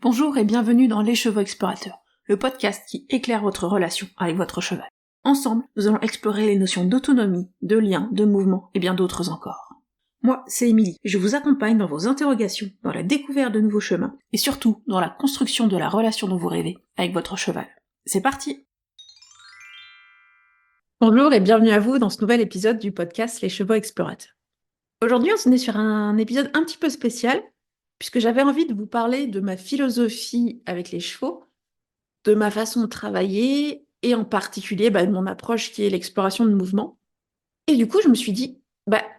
Bonjour et bienvenue dans Les Chevaux Explorateurs, le podcast qui éclaire votre relation avec votre cheval. Ensemble, nous allons explorer les notions d'autonomie, de lien, de mouvement et bien d'autres encore. Moi, c'est Émilie, et je vous accompagne dans vos interrogations, dans la découverte de nouveaux chemins, et surtout dans la construction de la relation dont vous rêvez avec votre cheval. C'est parti! Bonjour et bienvenue à vous dans ce nouvel épisode du podcast Les Chevaux Explorateurs. Aujourd'hui, on est sur un épisode un petit peu spécial, puisque j'avais envie de vous parler de ma philosophie avec les chevaux, de ma façon de travailler, et en particulier de mon approche qui est l'exploration de mouvement. Et du coup, je me suis dit,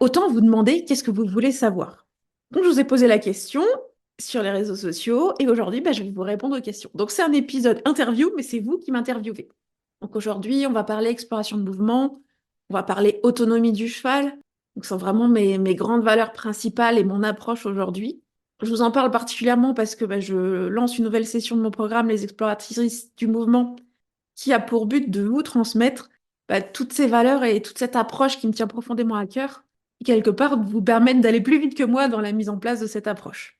autant vous demander qu'est-ce que vous voulez savoir. Donc, je vous ai posé la question sur les réseaux sociaux, et aujourd'hui, je vais vous répondre aux questions. Donc, c'est un épisode interview, mais c'est vous qui m'interviewez. Donc, aujourd'hui, on va parler exploration de mouvement, on va parler autonomie du cheval. Donc, ce sont vraiment mes grandes valeurs principales et mon approche aujourd'hui. Je vous en parle particulièrement parce que je lance une nouvelle session de mon programme, Les Exploratrices du Mouvement, qui a pour but de vous transmettre toutes ces valeurs et toute cette approche qui me tient profondément à cœur, et quelque part vous permettre d'aller plus vite que moi dans la mise en place de cette approche.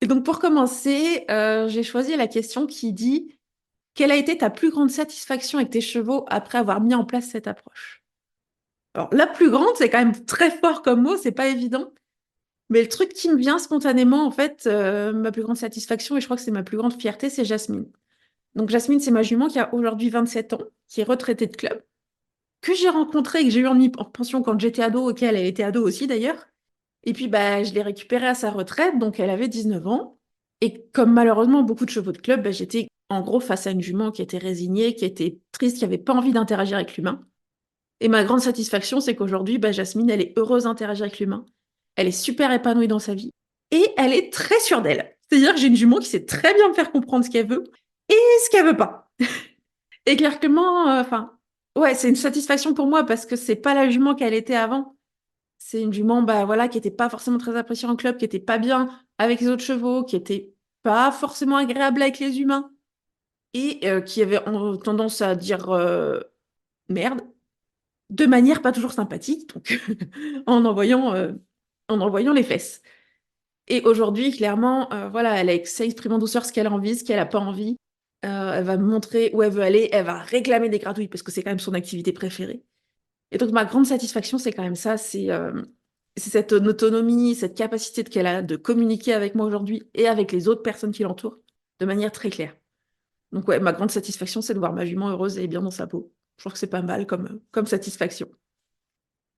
Et donc pour commencer, j'ai choisi la question qui dit « Quelle a été ta plus grande satisfaction avec tes chevaux après avoir mis en place cette approche ?» Alors la plus grande, c'est quand même très fort comme mot, c'est pas évident. Mais le truc qui me vient spontanément, en fait, ma plus grande satisfaction, et je crois que c'est ma plus grande fierté, c'est Jasmine. Donc Jasmine, c'est ma jument qui a aujourd'hui 27 ans, qui est retraitée de club, que j'ai rencontrée et que j'ai eu en pension quand j'étais ado, auquel elle était ado aussi d'ailleurs. Et puis je l'ai récupérée à sa retraite, donc elle avait 19 ans. Et comme malheureusement beaucoup de chevaux de club, j'étais en gros face à une jument qui était résignée, qui était triste, qui n'avait pas envie d'interagir avec l'humain. Et ma grande satisfaction, c'est qu'aujourd'hui, Jasmine, elle est heureuse d'interagir avec l'humain. Elle est super épanouie dans sa vie. Et elle est très sûre d'elle. C'est-à-dire que j'ai une jument qui sait très bien me faire comprendre ce qu'elle veut et ce qu'elle veut pas. Et clairement, c'est une satisfaction pour moi parce que c'est pas la jument qu'elle était avant. C'est une jument, qui était pas forcément très appréciée en club, qui était pas bien avec les autres chevaux, qui était pas forcément agréable avec les humains et qui avait tendance à dire merde de manière pas toujours sympathique, donc en envoyant les fesses. Et aujourd'hui, clairement, elle sait exprimer en douceur ce qu'elle a envie, ce qu'elle a pas envie. Elle va me montrer où elle veut aller, elle va réclamer des gratouilles parce que c'est quand même son activité préférée. Et donc ma grande satisfaction, c'est quand même ça, c'est cette autonomie, cette capacité qu'elle a de communiquer avec moi aujourd'hui et avec les autres personnes qui l'entourent de manière très claire. Donc ma grande satisfaction, c'est de voir ma jument heureuse et bien dans sa peau. Je trouve que c'est pas mal comme satisfaction.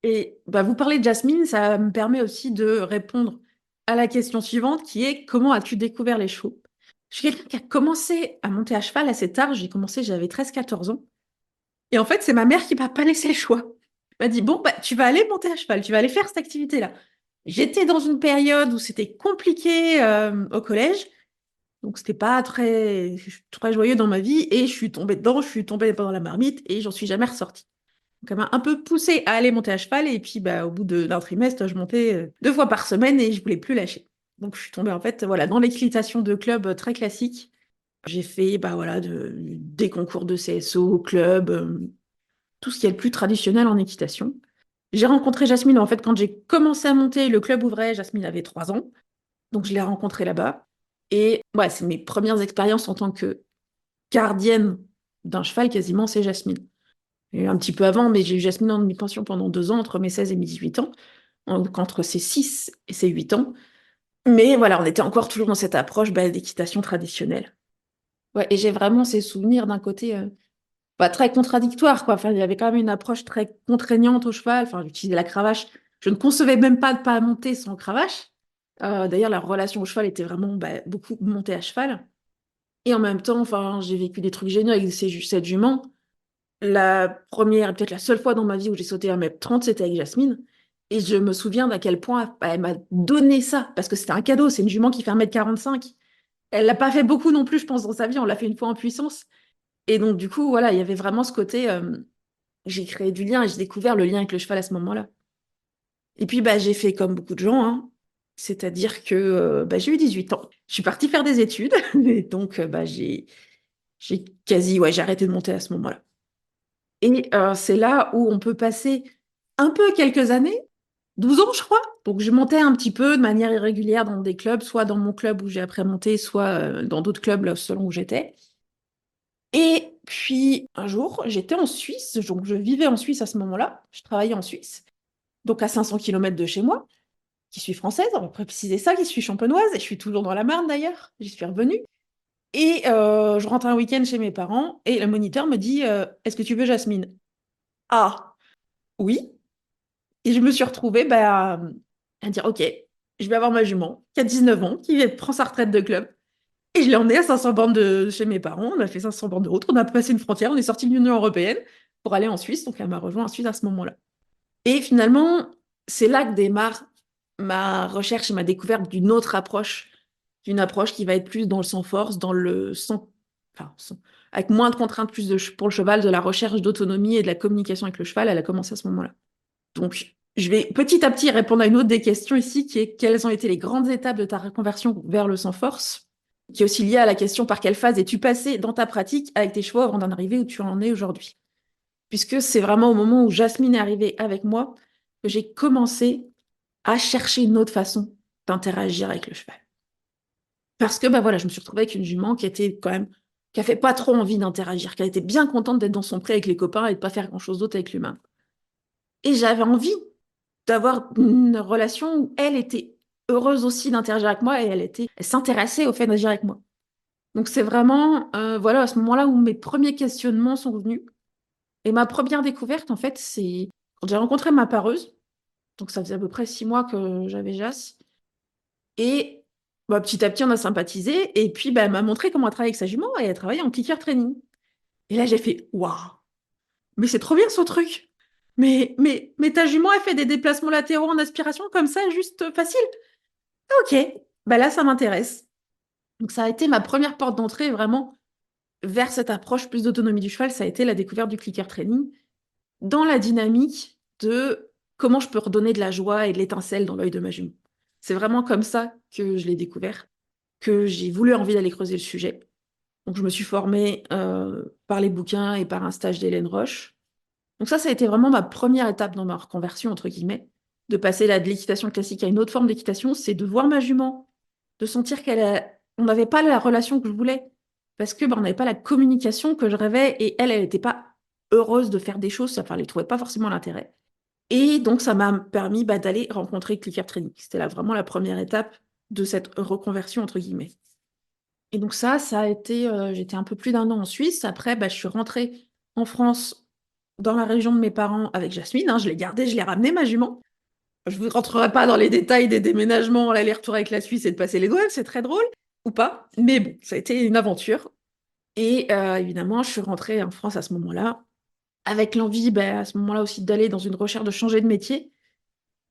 Et vous parler de Jasmine, ça me permet aussi de répondre à la question suivante qui est comment as-tu découvert les chevaux? Je suis quelqu'un qui a commencé à monter à cheval assez tard, j'avais 13-14 ans. Et en fait, c'est ma mère qui m'a pas laissé le choix. Elle m'a dit, bon, tu vas aller monter à cheval, tu vas aller faire cette activité-là. J'étais dans une période où c'était compliqué au collège, donc c'était pas très, très joyeux dans ma vie, et je suis tombée dedans, je suis tombée dans la marmite, et j'en suis jamais ressortie. Donc, elle m'a un peu poussée à aller monter à cheval, et puis au bout d'un trimestre, je montais 2 fois par semaine, et je voulais plus lâcher. Donc je suis tombée en fait dans l'équitation de club très classique. J'ai fait des concours de CSO, club, tout ce qui est le plus traditionnel en équitation. J'ai rencontré Jasmine, en fait, quand j'ai commencé à monter, le club ouvrait, Jasmine avait 3 ans, donc je l'ai rencontrée là-bas. Et c'est mes premières expériences en tant que gardienne d'un cheval, quasiment, c'est Jasmine. Et un petit peu avant, mais j'ai eu Jasmine en demi-pension pendant 2 ans, entre mes 16 et mes 18 ans, donc entre ses 6 et ses 8 ans. Mais on était encore toujours dans cette approche d'équitation traditionnelle. Ouais, et j'ai vraiment ces souvenirs d'un côté très contradictoire, quoi. Enfin, il y avait quand même une approche très contraignante au cheval. Enfin, j'utilisais la cravache. Je ne concevais même pas de pas monter sans cravache. D'ailleurs, la relation au cheval était vraiment beaucoup montée à cheval. Et en même temps, j'ai vécu des trucs géniaux avec cette jument. La première, peut-être la seule fois dans ma vie où j'ai sauté 1m30, c'était avec Jasmine. Et je me souviens d'à quel point elle m'a donné ça, parce que c'était un cadeau. C'est une jument qui fait 1m45. Elle l'a pas fait beaucoup non plus, je pense, dans sa vie. On l'a fait une fois en puissance. Et donc, du coup, il y avait vraiment ce côté, j'ai créé du lien et j'ai découvert le lien avec le cheval à ce moment-là. Et puis, j'ai fait comme beaucoup de gens, hein. C'est-à-dire que j'ai eu 18 ans. Je suis partie faire des études. Et donc, j'ai arrêté de monter à ce moment-là. Et c'est là où on peut passer un peu quelques années, 12 ans, je crois. Donc, je montais un petit peu de manière irrégulière dans des clubs, soit dans mon club où j'ai après monté, soit dans d'autres clubs là, selon où j'étais. Et puis, un jour, j'étais en Suisse, donc je vivais en Suisse à ce moment-là, je travaillais en Suisse, donc à 500 kilomètres de chez moi, qui suis française, on va préciser ça, qui suis champenoise, et je suis toujours dans la Marne d'ailleurs, j'y suis revenue. Et je rentre un week-end chez mes parents, et le moniteur me dit Est-ce que tu veux Jasmine? Ah, oui. Et je me suis retrouvée à dire Ok, je vais avoir ma jument, qui a 19 ans, qui prend sa retraite de club. Et je l'ai emmenée à 500 bornes de chez mes parents. On a fait 500 bornes de route. On a passé une frontière. On est sorti de l'Union européenne pour aller en Suisse. Donc, elle m'a rejoint en Suisse à ce moment-là. Et finalement, c'est là que démarre ma recherche et ma découverte d'une autre approche, d'une approche qui va être plus dans le sans-force, dans le sans, enfin, avec moins de contraintes, plus pour le cheval, de la recherche d'autonomie et de la communication avec le cheval. Elle a commencé à ce moment-là. Donc, je vais petit à petit répondre à une autre des questions ici, qui est quelles ont été les grandes étapes de ta reconversion vers le sans-force, qui est aussi liée à la question par quelle phase es-tu passé dans ta pratique avec tes chevaux avant d'en arriver où tu en es aujourd'hui. Puisque c'est vraiment au moment où Jasmine est arrivée avec moi que j'ai commencé à chercher une autre façon d'interagir avec le cheval. Parce que voilà, je me suis retrouvée avec une jument qui était quand même, qui a fait pas trop envie d'interagir, qui était bien contente d'être dans son pré avec les copains et de pas faire grand-chose d'autre avec l'humain. Et j'avais envie d'avoir une relation où elle était heureuse aussi d'interagir avec moi et elle s'intéressait au fait d'agir avec moi. Donc c'est vraiment, voilà, à ce moment-là où mes premiers questionnements sont venus. Et ma première découverte, en fait, c'est quand j'ai rencontré ma pareuse. Donc ça faisait à peu près 6 mois que j'avais Jas. Et petit à petit, on a sympathisé. Et puis, elle m'a montré comment elle travaillait avec sa jument et elle travaillait en clicker training. Et là, j'ai fait, waouh, mais c'est trop bien ce truc. Mais ta jument, elle fait des déplacements latéraux en aspiration comme ça, juste facile. Ok, là, ça m'intéresse. Donc, ça a été ma première porte d'entrée vraiment vers cette approche plus d'autonomie du cheval. Ça a été la découverte du clicker training dans la dynamique de comment je peux redonner de la joie et de l'étincelle dans l'œil de ma jument. C'est vraiment comme ça que je l'ai découvert, que j'ai voulu envie d'aller creuser le sujet. Donc, je me suis formée par les bouquins et par un stage d'Hélène Roche. Donc ça a été vraiment ma première étape dans ma reconversion, entre guillemets, de passer là de l'équitation classique à une autre forme d'équitation, c'est de voir ma jument, de sentir on n'avait pas la relation que je voulais, parce que on n'avait pas la communication que je rêvais, et elle n'était pas heureuse de faire des choses, enfin, elle ne trouvait pas forcément l'intérêt. Et donc, ça m'a permis d'aller rencontrer Clicker Training. C'était là vraiment la première étape de cette reconversion, entre guillemets. Et donc ça a été, j'étais un peu plus d'1 an en Suisse. Après, je suis rentrée en France, dans la région de mes parents, avec Jasmine. Je l'ai gardée, je l'ai ramenée, ma jument. Je ne rentrerai pas dans les détails des déménagements, l'aller-retour avec la Suisse et de passer les douanes, c'est très drôle, ou pas. Mais bon, ça a été une aventure. Et évidemment, je suis rentrée en France à ce moment-là, avec l'envie, à ce moment-là aussi, d'aller dans une recherche de changer de métier,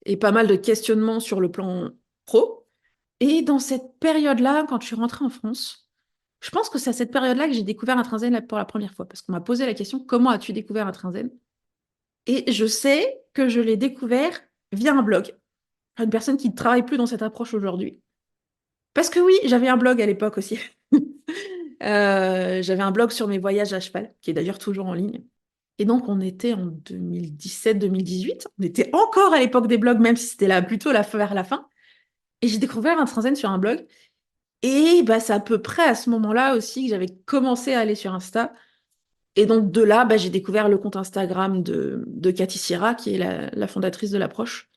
et pas mal de questionnements sur le plan pro. Et dans cette période-là, quand je suis rentrée en France, je pense que c'est à cette période-là que j'ai découvert Intrinsen pour la première fois, parce qu'on m'a posé la question, comment as-tu découvert Intrinsen? Et je sais que je l'ai découvert via un blog, une personne qui ne travaille plus dans cette approche aujourd'hui. Parce que oui, j'avais un blog à l'époque aussi. J'avais un blog sur mes voyages à cheval, qui est d'ailleurs toujours en ligne. Et donc, on était en 2017-2018. On était encore à l'époque des blogs, même si c'était là plutôt vers la fin. Et j'ai découvert Intrinsen sur un blog. Et c'est à peu près à ce moment-là aussi que j'avais commencé à aller sur Insta. Et donc, de là, j'ai découvert le compte Instagram de Cathy Sierra, qui est la fondatrice de l'approche.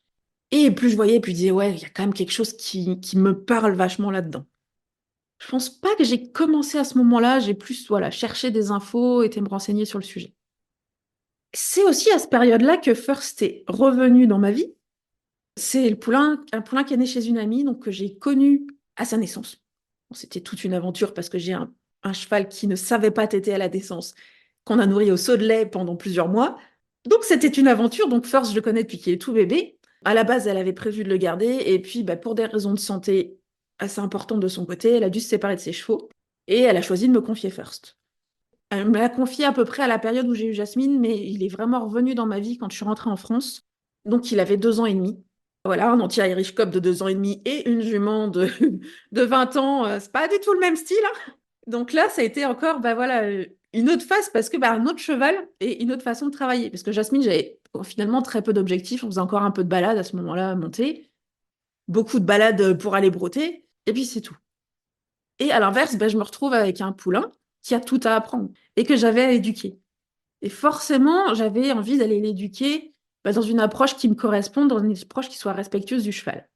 Et plus je voyais, plus je disais, ouais, il y a quand même quelque chose qui me parle vachement là-dedans. Je pense pas que j'ai commencé à ce moment-là, j'ai plus cherché des infos, été me renseigner sur le sujet. C'est aussi à cette période-là que First est revenu dans ma vie. C'est un poulain qui est né chez une amie, donc que j'ai connu à sa naissance. Bon, c'était toute une aventure parce que j'ai un cheval qui ne savait pas téter à la naissance, qu'on a nourri au seau de lait pendant plusieurs mois. Donc c'était une aventure. Donc First, je le connais depuis qu'il est tout bébé. À la base, elle avait prévu de le garder. Et puis, pour des raisons de santé assez importantes de son côté, elle a dû se séparer de ses chevaux. Et elle a choisi de me confier First. Elle me l'a confié à peu près à la période où j'ai eu Jasmine, mais il est vraiment revenu dans ma vie quand je suis rentrée en France. Donc, il avait 2 ans et demi. Voilà, un anti-Irish Cob de 2 ans et demi et une jument de 20 ans. C'est pas du tout le même style, hein. Donc là, ça a été encore une autre phase parce que un autre cheval et une autre façon de travailler. Parce que Jasmine, j'avais finalement très peu d'objectifs. On faisait encore un peu de balade à ce moment-là, monter. Beaucoup de balades pour aller brouter. Et puis c'est tout. Et à l'inverse, je me retrouve avec un poulain qui a tout à apprendre et que j'avais à éduquer. Et forcément, j'avais envie d'aller l'éduquer dans une approche qui me corresponde, dans une approche qui soit respectueuse du cheval.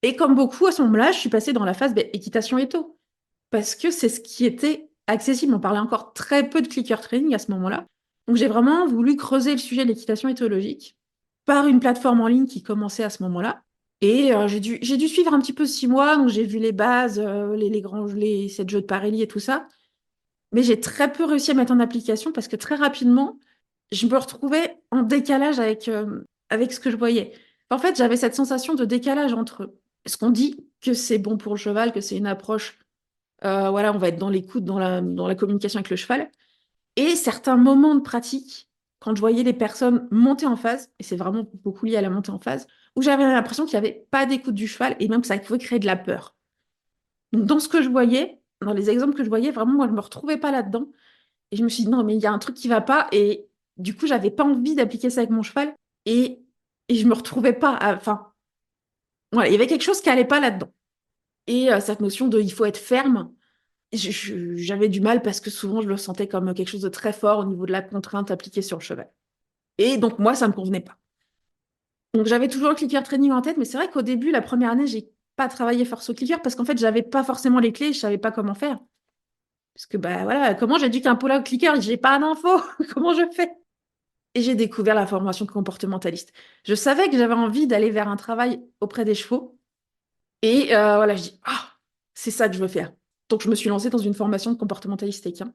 Et comme beaucoup, à ce moment-là, je suis passée dans la phase équitation étho. Parce que c'est ce qui était accessible. On parlait encore très peu de clicker training à ce moment-là. Donc j'ai vraiment voulu creuser le sujet de l'équitation éthologique par une plateforme en ligne qui commençait à ce moment-là. Et j'ai dû suivre un petit peu 6 mois, donc j'ai vu les bases, les grands les 7 jeux de Parélie et tout ça. Mais j'ai très peu réussi à mettre en application parce que très rapidement, je me retrouvais en décalage avec ce que je voyais. En fait, j'avais cette sensation de décalage entre ce qu'on dit que c'est bon pour le cheval, que c'est une approche, voilà, on va être dans l'écoute, dans la communication avec le cheval, et certains moments de pratique, quand je voyais les personnes monter en phase, et c'est vraiment beaucoup lié à la montée en phase, où j'avais l'impression qu'il n'y avait pas d'écoute du cheval et même que ça pouvait créer de la peur. Donc, dans ce que je voyais, dans les exemples que je voyais, vraiment, moi, je ne me retrouvais pas là-dedans. Et je me suis dit, non, mais il y a un truc qui va pas. Et du coup, j'avais pas envie d'appliquer ça avec mon cheval. Et, et je me retrouvais pas. Enfin, voilà, il y avait quelque chose qui allait pas là-dedans. Et cette notion de il faut être ferme, j'avais du mal parce que souvent, je le sentais comme quelque chose de très fort au niveau de la contrainte appliquée sur le cheval. Et donc, moi, ça me convenait pas. Donc, j'avais toujours le clicker training en tête, mais c'est vrai qu'au début, la première année, j'ai pas travaillé force au clicker parce qu'en fait, j'avais pas forcément les clés, je savais pas comment faire. Parce que, bah voilà, comment j'éduque un poulain au clicker? J'ai pas d'infos. Comment je fais? Et j'ai découvert la formation de comportementaliste. Je savais que j'avais envie d'aller vers un travail auprès des chevaux. Et voilà, je dis, ah, c'est ça que je veux faire. Donc, je me suis lancée dans une formation de comportementaliste équin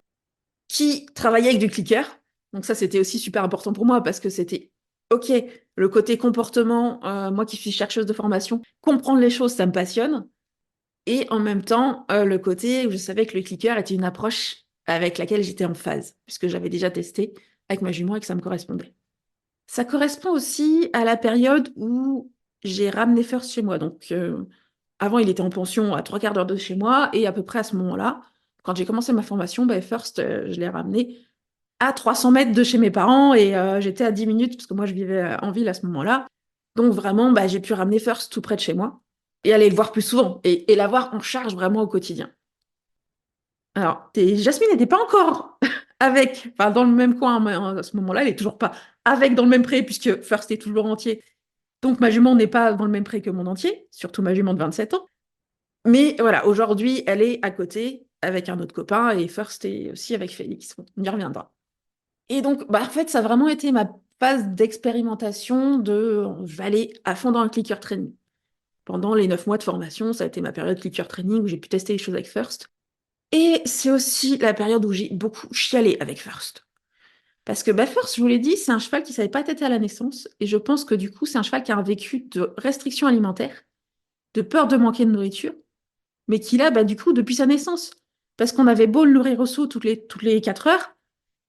qui travaillait avec du clicker. Donc, ça, c'était aussi super important pour moi parce que c'était, OK, le côté comportement, moi qui suis chercheuse de formation, comprendre les choses, ça me passionne. Et en même temps, le côté où je savais que le clicker était une approche avec laquelle j'étais en phase, puisque j'avais déjà testé avec ma jument et que ça me correspondait. Ça correspond aussi à la période où j'ai ramené First chez moi. Donc, avant, il était en pension à 3/4 d'heure de chez moi. Et à peu près à ce moment-là, quand j'ai commencé ma formation, First, je l'ai ramené à 300 mètres de chez mes parents. Et j'étais à 10 minutes, parce que moi, je vivais en ville à ce moment-là. Donc, vraiment, j'ai pu ramener First tout près de chez moi et aller le voir plus souvent et l'avoir en charge vraiment au quotidien. Alors, Jasmine n'était pas encore avec, enfin, dans le même coin à ce moment-là, elle est toujours pas avec dans le même pré, puisque First est toujours entier. Donc, ma jument n'est pas dans le même pré que mon entier, surtout ma jument de 27 ans. Mais voilà, aujourd'hui, elle est à côté avec un autre copain et First est aussi avec Félix. Bon, on y reviendra. Et donc, en fait, ça a vraiment été ma phase d'expérimentation de je vais aller à fond dans le clicker training. Pendant les 9 mois de formation, ça a été ma période clicker training où j'ai pu tester les choses avec First. Et c'est aussi la période où j'ai beaucoup chialé avec First. Parce que First, je vous l'ai dit, c'est un cheval qui ne savait pas téter à la naissance. Et je pense que du coup, c'est un cheval qui a un vécu de restriction alimentaire, de peur de manquer de nourriture, mais qui l'a, du coup, depuis sa naissance. Parce qu'on avait beau le nourrir au seau toutes les 4 heures,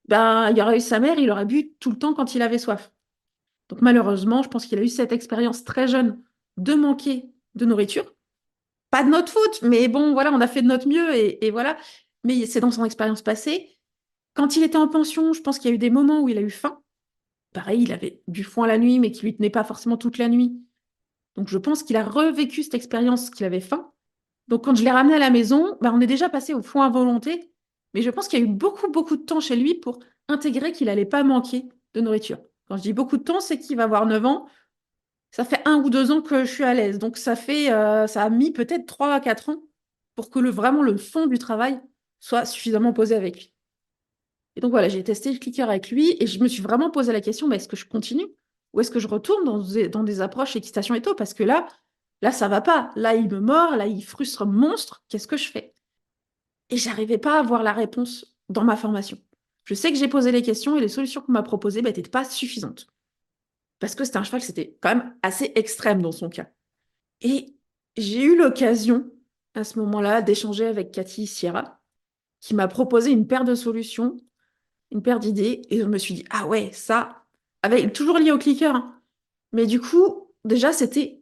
il aurait eu sa mère, il aurait bu tout le temps quand il avait soif. Donc malheureusement, je pense qu'il a eu cette expérience très jeune de manquer de nourriture. Pas de notre faute, mais bon, voilà, on a fait de notre mieux et voilà. Mais c'est dans son expérience passée. Quand il était en pension, je pense qu'il y a eu des moments où il a eu faim. Pareil, il avait du foin la nuit, mais qui lui tenait pas forcément toute la nuit. Donc je pense qu'il a revécu cette expérience qu'il avait faim. Donc quand je l'ai ramené à la maison, on est déjà passé au foin à volonté. Mais je pense qu'il y a eu beaucoup, beaucoup de temps chez lui pour intégrer qu'il n'allait pas manquer de nourriture. Quand je dis beaucoup de temps, c'est qu'il va avoir 9 ans. Ça fait 1 ou 2 ans que je suis à l'aise. Donc ça a mis peut-être 3 à 4 ans pour que vraiment le fond du travail soit suffisamment posé avec lui. Et donc voilà, j'ai testé le clicker avec lui et je me suis vraiment posé la question, est-ce que je continue ou est-ce que je retourne dans des approches équitation étho? Parce que là, ça va pas. Là, il me mord, là, il frustre monstre. Qu'est-ce que je fais? Et j'arrivais pas à avoir la réponse dans ma formation. Je sais que j'ai posé les questions et les solutions qu'on m'a proposées n'étaient pas suffisantes. Parce que c'était un cheval, c'était quand même assez extrême dans son cas. Et j'ai eu l'occasion, à ce moment-là, d'échanger avec Cathy Sierra, qui m'a proposé une paire de solutions, une paire d'idées, et je me suis dit, ah ouais, ça, toujours lié au clicker, hein. Mais du coup, déjà, c'était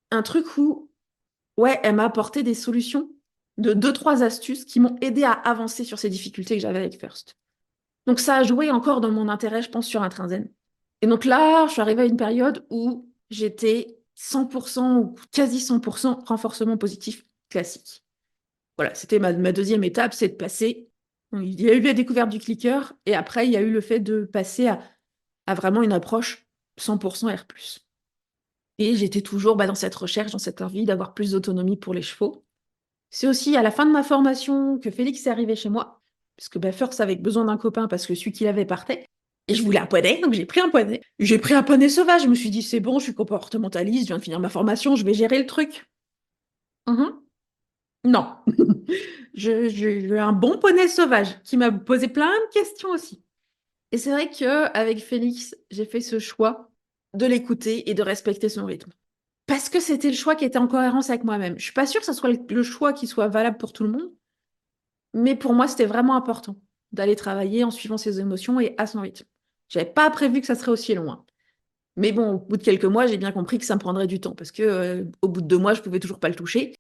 un truc où, ouais, elle m'a apporté des solutions de 2, 3 astuces qui m'ont aidé à avancer sur ces difficultés que j'avais avec First. Donc ça a joué encore dans mon intérêt, je pense, sur Intrinsen. Et donc là, je suis arrivée à une période où j'étais 100% ou quasi 100% renforcement positif classique. Voilà, c'était ma deuxième étape, c'est de passer. Il y a eu la découverte du clicker et après, il y a eu le fait de passer à vraiment une approche 100% R+. Et j'étais toujours dans cette recherche, dans cette envie d'avoir plus d'autonomie pour les chevaux. C'est aussi à la fin de ma formation que Félix est arrivé chez moi, puisque First avait besoin d'un copain parce que celui qu'il avait partait. Et je voulais un poney, donc j'ai pris un poney. J'ai pris un poney sauvage, je me suis dit, c'est bon, je suis comportementaliste, je viens de finir ma formation, je vais gérer le truc. Mhm. Non. J'ai eu un bon poney sauvage qui m'a posé plein de questions aussi. Et c'est vrai qu'avec Félix, j'ai fait ce choix de l'écouter et de respecter son rythme. Parce que c'était le choix qui était en cohérence avec moi-même. Je suis pas sûre que ce soit le choix qui soit valable pour tout le monde, mais pour moi, c'était vraiment important d'aller travailler en suivant ses émotions et à son rythme. J'avais pas prévu que ça serait aussi loin. Mais bon, au bout de quelques mois, j'ai bien compris que ça me prendrait du temps parce que au bout de 2 mois, je pouvais toujours pas le toucher.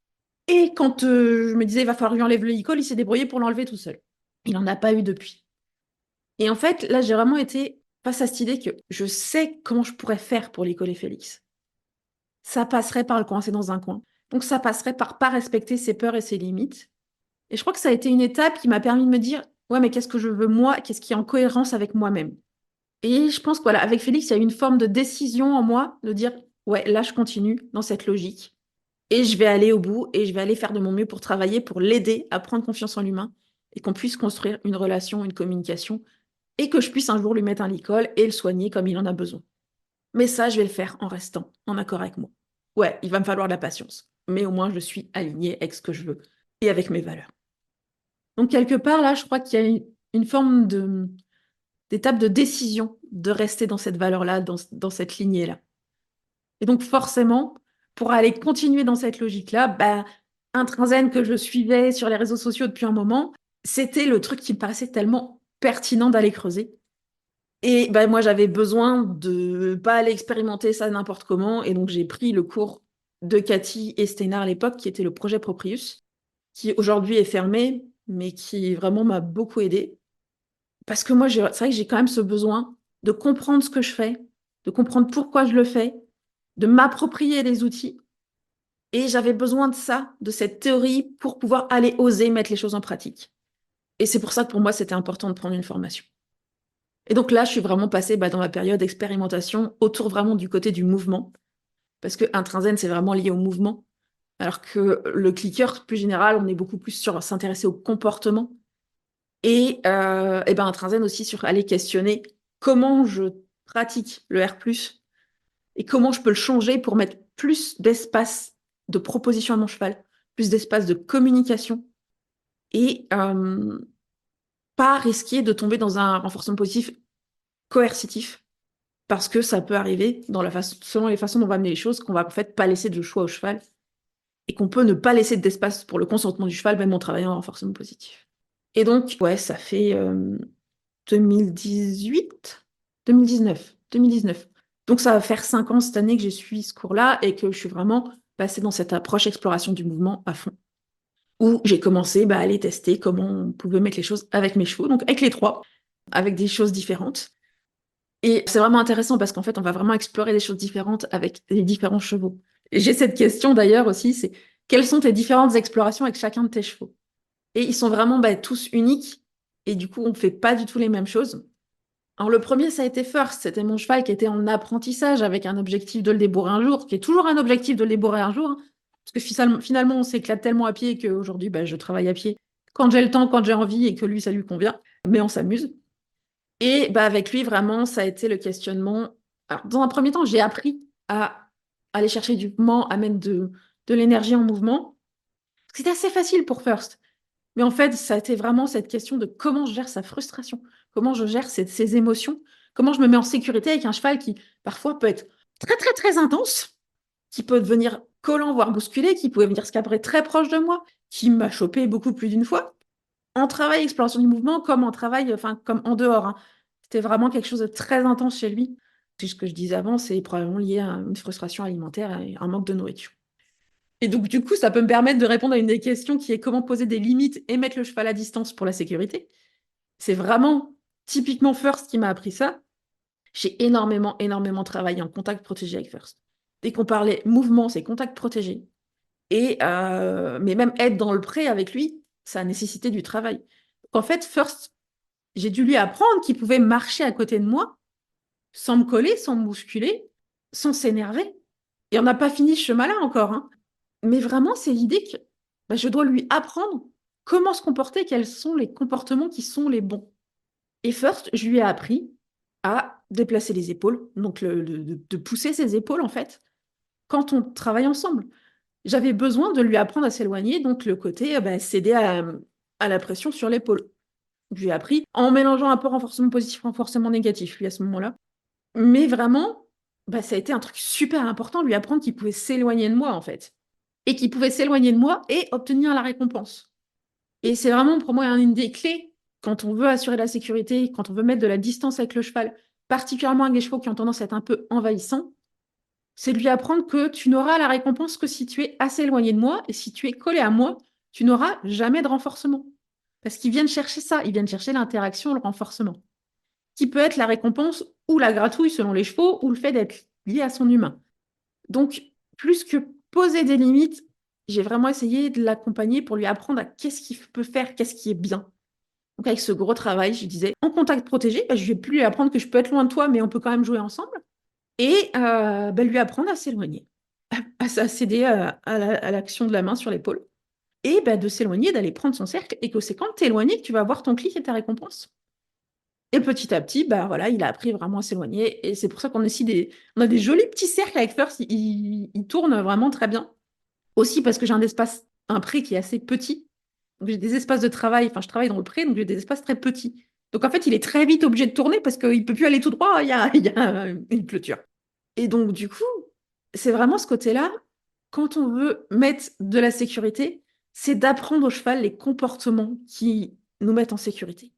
Et quand je me disais, il va falloir lui enlever le licol, il s'est débrouillé pour l'enlever tout seul. Il n'en a pas eu depuis. Et en fait, là, j'ai vraiment été face à cette idée que je sais comment je pourrais faire pour l'écoler Félix. Ça passerait par le coincer dans un coin. Donc ça passerait par pas respecter ses peurs et ses limites. Et je crois que ça a été une étape qui m'a permis de me dire, ouais, mais qu'est-ce que je veux moi? Qu'est-ce qui est en cohérence avec moi-même? Et je pense que voilà, avec Félix, il y a eu une forme de décision en moi de dire, ouais, là, je continue dans cette logique. Et je vais aller au bout et je vais aller faire de mon mieux pour travailler, pour l'aider à prendre confiance en l'humain et qu'on puisse construire une relation, une communication et que je puisse un jour lui mettre un licol et le soigner comme il en a besoin. Mais ça, je vais le faire en restant en accord avec moi. Ouais, il va me falloir de la patience, mais au moins je suis alignée avec ce que je veux et avec mes valeurs. Donc quelque part, là, je crois qu'il y a une forme d'étape de décision de rester dans cette valeur-là, dans cette lignée-là. Et donc forcément, pour aller continuer dans cette logique-là, un Trinzen que je suivais sur les réseaux sociaux depuis un moment, c'était le truc qui me paraissait tellement pertinent d'aller creuser. Et moi, j'avais besoin de pas aller expérimenter ça n'importe comment. Et donc, j'ai pris le cours de Cathy et Steinar à l'époque, qui était le projet Proprius, qui aujourd'hui est fermé, mais qui vraiment m'a beaucoup aidé. Parce que moi, c'est vrai que j'ai quand même ce besoin de comprendre ce que je fais, de comprendre pourquoi je le fais, de m'approprier les outils. Et j'avais besoin de ça, de cette théorie, pour pouvoir aller oser mettre les choses en pratique. Et c'est pour ça que pour moi, c'était important de prendre une formation. Et donc là, je suis vraiment passée dans ma période d'expérimentation autour vraiment du côté du mouvement. Parce que un Trinzen, c'est vraiment lié au mouvement. Alors que le clicker, plus général, on est beaucoup plus sur s'intéresser au comportement. Et un Trinzen aussi sur aller questionner comment je pratique le R+, et comment je peux le changer pour mettre plus d'espace de proposition à mon cheval, plus d'espace de communication, et pas risquer de tomber dans un renforcement positif coercitif, parce que ça peut arriver selon les façons dont on va amener les choses, qu'on va en fait pas laisser de choix au cheval, et qu'on peut ne pas laisser d'espace pour le consentement du cheval, même en travaillant en renforcement positif. Et donc, ouais, ça fait 2018, 2019. Donc ça va faire 5 ans cette année que j'ai suivi ce cours-là et que je suis vraiment passée dans cette approche exploration du mouvement à fond, où j'ai commencé à aller tester comment on pouvait mettre les choses avec mes chevaux, donc avec les trois, avec des choses différentes. Et c'est vraiment intéressant parce qu'en fait, on va vraiment explorer des choses différentes avec les différents chevaux. Et j'ai cette question d'ailleurs aussi, c'est quelles sont tes différentes explorations avec chacun de tes chevaux? Et ils sont vraiment tous uniques et du coup, on ne fait pas du tout les mêmes choses. Alors le premier, ça a été First, c'était mon cheval qui était en apprentissage avec un objectif de le débourrer un jour, qui est toujours un objectif de le débourrer un jour, hein, parce que finalement, on s'éclate tellement à pied qu'aujourd'hui, je travaille à pied quand j'ai le temps, quand j'ai envie et que lui, ça lui convient, mais on s'amuse. Et avec lui, vraiment, ça a été le questionnement. Alors, dans un premier temps, j'ai appris à aller chercher du mouvement, à mettre de l'énergie en mouvement. C'était assez facile pour First. Mais en fait, ça a été vraiment cette question de comment je gère sa frustration, comment je gère ses émotions, comment je me mets en sécurité avec un cheval qui, parfois, peut être très, très, très intense, qui peut devenir collant, voire bousculé, qui pouvait venir se cabrer très proche de moi, qui m'a chopé beaucoup plus d'une fois, en travail exploration du mouvement, comme en travail, enfin, comme en dehors, hein. C'était vraiment quelque chose de très intense chez lui. C'est ce que je disais avant, c'est probablement lié à une frustration alimentaire et un manque de nourriture. Et donc, du coup, ça peut me permettre de répondre à une des questions qui est comment poser des limites et mettre le cheval à distance pour la sécurité. C'est vraiment typiquement First qui m'a appris ça. J'ai énormément, énormément travaillé en contact protégé avec First. Dès qu'on parlait mouvement, c'est contact protégé. Mais même être dans le pré avec lui, ça a nécessité du travail. En fait, First, j'ai dû lui apprendre qu'il pouvait marcher à côté de moi sans me coller, sans me bousculer, sans s'énerver. Et on n'a pas fini ce chemin-là encore, hein. Mais vraiment, c'est l'idée que je dois lui apprendre comment se comporter, quels sont les comportements qui sont les bons. Et First, je lui ai appris à déplacer les épaules, donc de pousser ses épaules, en fait, quand on travaille ensemble. J'avais besoin de lui apprendre à s'éloigner, donc le côté céder à la pression sur l'épaule. Je lui ai appris en mélangeant un peu renforcement positif, renforcement négatif, lui, à ce moment-là. Mais vraiment, ça a été un truc super important, lui apprendre qu'il pouvait s'éloigner de moi, en fait. Et qu'il pouvait s'éloigner de moi et obtenir la récompense. Et c'est vraiment pour moi une des clés quand on veut assurer la sécurité, quand on veut mettre de la distance avec le cheval, particulièrement avec des chevaux qui ont tendance à être un peu envahissants, c'est de lui apprendre que tu n'auras la récompense que si tu es assez éloigné de moi et si tu es collé à moi, tu n'auras jamais de renforcement. Parce qu'ils viennent chercher ça, ils viennent chercher l'interaction, le renforcement, qui peut être la récompense ou la gratouille selon les chevaux ou le fait d'être lié à son humain. Donc, plus que poser des limites, j'ai vraiment essayé de l'accompagner pour lui apprendre à qu'est-ce qu'il peut faire, qu'est-ce qui est bien. Donc, avec ce gros travail, je disais, en contact protégé, je vais plus lui apprendre que je peux être loin de toi, mais on peut quand même jouer ensemble. Et lui apprendre à s'éloigner, à céder à l'action de la main sur l'épaule. Et de s'éloigner, d'aller prendre son cercle, et que c'est quand tu es éloigné que tu vas avoir ton clic et ta récompense. Et petit à petit, voilà, il a appris vraiment à s'éloigner. Et c'est pour ça qu'on on a des jolis petits cercles avec First. Il tourne vraiment très bien. Aussi parce que j'ai un pré qui est assez petit. Donc j'ai des espaces de travail. Enfin, je travaille dans le pré, donc j'ai des espaces très petits. Donc en fait, il est très vite obligé de tourner parce qu'il ne peut plus aller tout droit. Il y a une clôture. Et donc, du coup, c'est vraiment ce côté-là. Quand on veut mettre de la sécurité, c'est d'apprendre au cheval les comportements qui nous mettent en sécurité,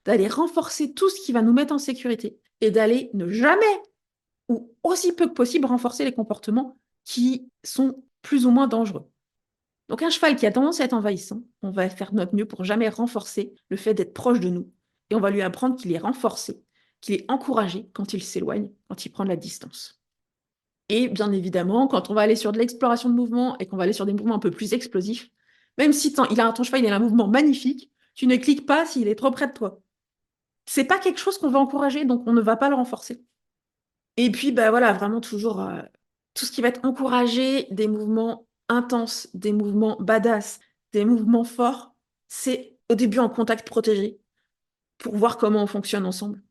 d'aller renforcer tout ce qui va nous mettre en sécurité et d'aller ne jamais ou aussi peu que possible renforcer les comportements qui sont plus ou moins dangereux. Donc un cheval qui a tendance à être envahissant, on va faire notre mieux pour jamais renforcer le fait d'être proche de nous et on va lui apprendre qu'il est renforcé, qu'il est encouragé quand il s'éloigne, quand il prend de la distance. Et bien évidemment, quand on va aller sur de l'exploration de mouvement et qu'on va aller sur des mouvements un peu plus explosifs, même si ton cheval il a un mouvement magnifique, tu ne cliques pas s'il est trop près de toi. C'est pas quelque chose qu'on va encourager, donc on ne va pas le renforcer. Et puis, voilà, vraiment toujours tout ce qui va être encouragé, des mouvements intenses, des mouvements badass, des mouvements forts, c'est au début en contact protégé pour voir comment on fonctionne ensemble.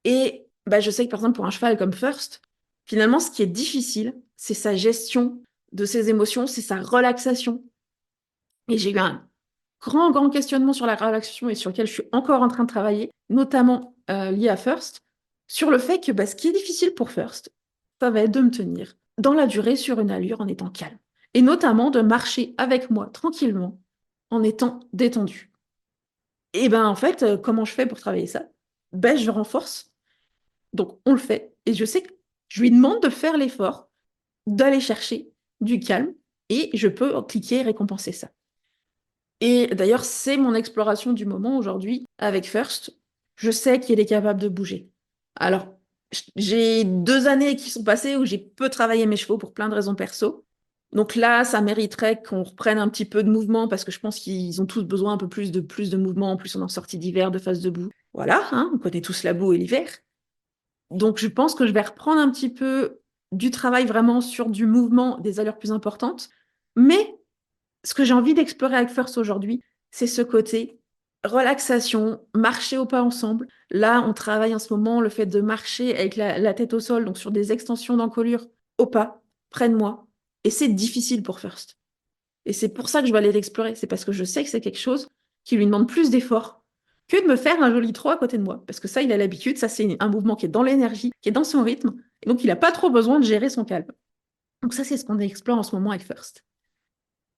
Et je sais que par exemple pour un cheval comme First, finalement ce qui est difficile, c'est sa gestion de ses émotions, c'est sa relaxation. Et j'ai eu un grand, grand questionnement sur la relaxation et sur lequel je suis encore en train de travailler, notamment lié à First, sur le fait que ce qui est difficile pour First, ça va être de me tenir dans la durée sur une allure en étant calme. Et notamment de marcher avec moi tranquillement en étant détendu. Et en fait, comment je fais pour travailler ça? Je renforce. Donc on le fait. Et je sais que je lui demande de faire l'effort, d'aller chercher du calme, et je peux cliquer et récompenser ça. Et d'ailleurs, c'est mon exploration du moment aujourd'hui avec First. Je sais qu'il est capable de bouger. Alors, j'ai 2 années qui sont passées où j'ai peu travaillé mes chevaux pour plein de raisons perso. Donc là, ça mériterait qu'on reprenne un petit peu de mouvement parce que je pense qu'ils ont tous besoin un peu plus de mouvement. En plus, on est en sortie d'hiver, de phase de boue. Voilà, hein, on connaît tous la boue et l'hiver. Donc je pense que je vais reprendre un petit peu du travail vraiment sur du mouvement, des allures plus importantes. Mais ce que j'ai envie d'explorer avec First aujourd'hui, c'est ce côté relaxation, marcher au pas ensemble. Là, on travaille en ce moment le fait de marcher avec la tête au sol, donc sur des extensions d'encolure au pas, près de moi. Et c'est difficile pour First. Et c'est pour ça que je vais aller l'explorer. C'est parce que je sais que c'est quelque chose qui lui demande plus d'efforts que de me faire un joli trot à côté de moi. Parce que ça, il a l'habitude. Ça, c'est un mouvement qui est dans l'énergie, qui est dans son rythme. Et donc, il n'a pas trop besoin de gérer son calme. Donc ça, c'est ce qu'on explore en ce moment avec First.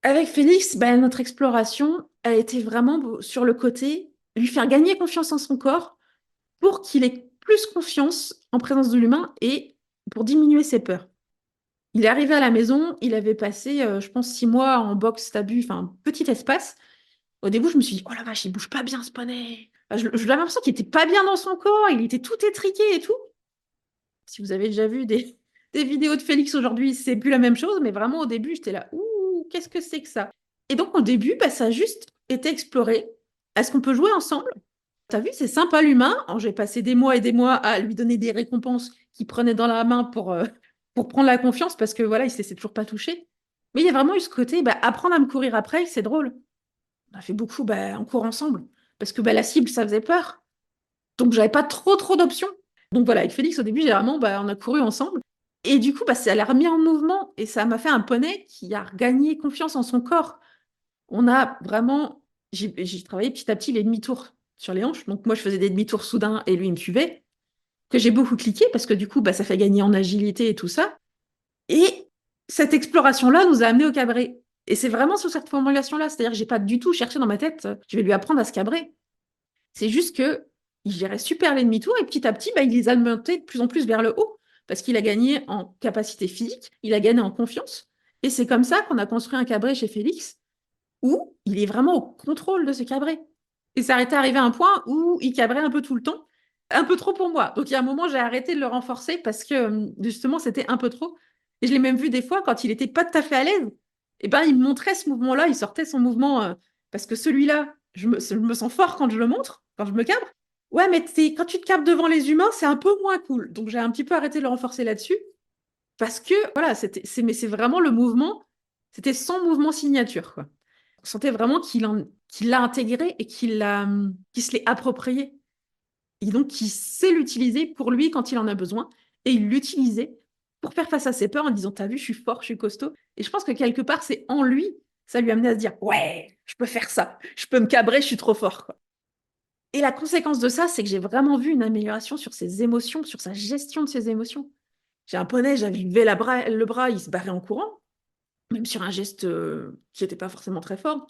Avec Félix, notre exploration a été vraiment sur le côté lui faire gagner confiance en son corps pour qu'il ait plus confiance en présence de l'humain et pour diminuer ses peurs. Il est arrivé à la maison, il avait passé, je pense, 6 mois en box tabu, enfin, petit espace. Au début, je me suis dit, oh la vache, il bouge pas bien ce poney. J'avais l'impression qu'il était pas bien dans son corps, il était tout étriqué et tout. Si vous avez déjà vu des vidéos de Félix aujourd'hui, c'est plus la même chose, mais vraiment au début, j'étais là, ouh, qu'est-ce que c'est que ça? Et donc au début, bah, ça a juste été exploré. Est-ce qu'on peut jouer ensemble? T'as vu, c'est sympa l'humain. Alors, j'ai passé des mois et des mois à lui donner des récompenses qu'il prenait dans la main pour prendre la confiance parce que voilà, il se laissait toujours pas toucher. Mais il y a vraiment eu ce côté, bah, apprendre à me courir après, c'est drôle. On a fait beaucoup, bah, on court ensemble parce que bah, la cible, ça faisait peur. Donc, j'avais pas trop d'options. Donc voilà, avec Félix, au début, généralement, bah, on a couru ensemble. Et du coup, bah, ça l'a remis en mouvement et ça m'a fait un poney qui a regagné confiance en son corps. On a vraiment, j'ai travaillé petit à petit les demi-tours sur les hanches. Donc moi, je faisais des demi-tours soudains et lui, il me suivait, que j'ai beaucoup cliqué parce que du coup, bah, ça fait gagner en agilité et tout ça. Et cette exploration-là nous a amené au cabré. Et c'est vraiment sur cette formulation-là, c'est-à-dire que j'ai pas du tout cherché dans ma tête, je vais lui apprendre à se cabrer. C'est juste que il gérait super les demi-tours et petit à petit, bah, il les a montés de plus en plus vers le haut parce qu'il a gagné en capacité physique, il a gagné en confiance. Et c'est comme ça qu'on a construit un cabré chez Félix où il est vraiment au contrôle de ce cabré. Et ça arrêté arrivé à un point où il cabrait un peu tout le temps, un peu trop pour moi. Donc il y a un moment, j'ai arrêté de le renforcer parce que justement, c'était un peu trop. Et je l'ai même vu des fois quand il n'était pas tout à fait à l'aise. Et ben, il me montrait ce mouvement-là, il sortait son mouvement parce que celui-là, je me sens fort quand je le montre, quand je me cabre. Ouais, mais quand tu te cabres devant les humains, c'est un peu moins cool. Donc j'ai un petit peu arrêté de le renforcer là-dessus parce que voilà, mais c'est vraiment le mouvement, c'était son mouvement signature, quoi. On sentait vraiment qu'il l'a intégré et qu'il se l'est approprié. Et donc, qu'il sait l'utiliser pour lui quand il en a besoin. Et il l'utilisait pour faire face à ses peurs en disant, t'as vu, je suis fort, je suis costaud. Et je pense que quelque part, c'est en lui, ça lui a amené à se dire, ouais, je peux faire ça, je peux me cabrer, je suis trop fort, quoi. Et la conséquence de ça, c'est que j'ai vraiment vu une amélioration sur ses émotions, sur sa gestion de ses émotions. J'ai un poney, j'avais levé le bras, il se barrait en courant, même sur un geste qui n'était pas forcément très fort.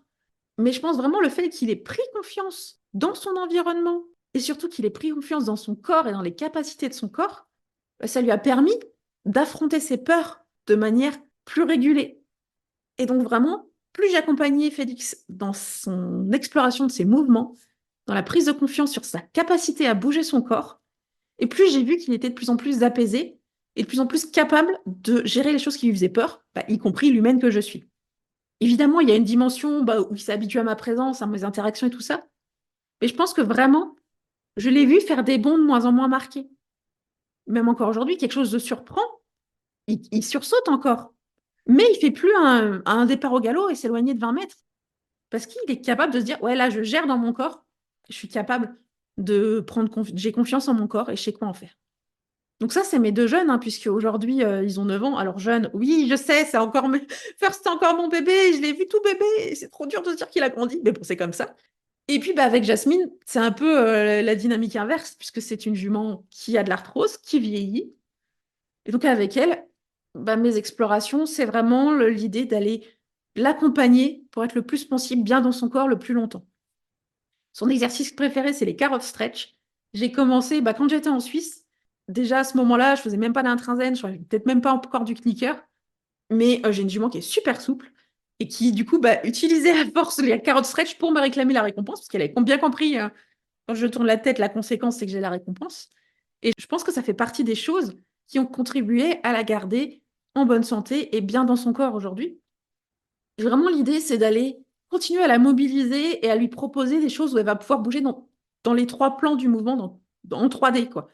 Mais je pense vraiment le fait qu'il ait pris confiance dans son environnement et surtout qu'il ait pris confiance dans son corps et dans les capacités de son corps, bah, ça lui a permis d'affronter ses peurs de manière plus régulée. Et donc vraiment, plus j'accompagnais Félix dans son exploration de ses mouvements, dans la prise de confiance sur sa capacité à bouger son corps, et plus j'ai vu qu'il était de plus en plus apaisé et de plus en plus capable de gérer les choses qui lui faisaient peur, bah, y compris l'humaine que je suis. Évidemment, il y a une dimension bah, où il s'habitue à ma présence, à mes interactions et tout ça. Mais je pense que vraiment, je l'ai vu faire des bonds de moins en moins marqués. Même encore aujourd'hui, quelque chose de surprend, il sursaute encore. Mais il fait plus un départ au galop et s'éloigner de 20 mètres. Parce qu'il est capable de se dire, ouais, là, je gère dans mon corps. Je suis capable de j'ai confiance en mon corps et je sais quoi en faire. Donc ça, c'est mes deux jeunes, hein, puisque aujourd'hui, ils ont 9 ans. Alors jeunes, oui, je sais, c'est encore First, c'est encore mon bébé, je l'ai vu tout bébé, et c'est trop dur de se dire qu'il a grandi, mais bon, c'est comme ça. Et puis bah, avec Jasmine, c'est un peu la dynamique inverse, puisque c'est une jument qui a de l'arthrose, qui vieillit. Et donc avec elle, bah, mes explorations, c'est vraiment l'idée d'aller l'accompagner pour être le plus possible bien dans son corps le plus longtemps. Son exercice préféré, c'est les carrot stretch. J'ai commencé bah, quand j'étais en Suisse. Déjà à ce moment-là, je faisais même pas d'intrinsène, je faisais peut-être même pas encore du clicker, mais j'ai une jument qui est super souple et qui du coup bah, utilisait à force les carrot stretch pour me réclamer la récompense parce qu'elle avait bien compris quand je tourne la tête, la conséquence c'est que j'ai la récompense. Et je pense que ça fait partie des choses qui ont contribué à la garder en bonne santé et bien dans son corps aujourd'hui. Vraiment, l'idée, c'est d'aller continuer à la mobiliser et à lui proposer des choses où elle va pouvoir bouger dans les trois plans du mouvement, en 3D, quoi.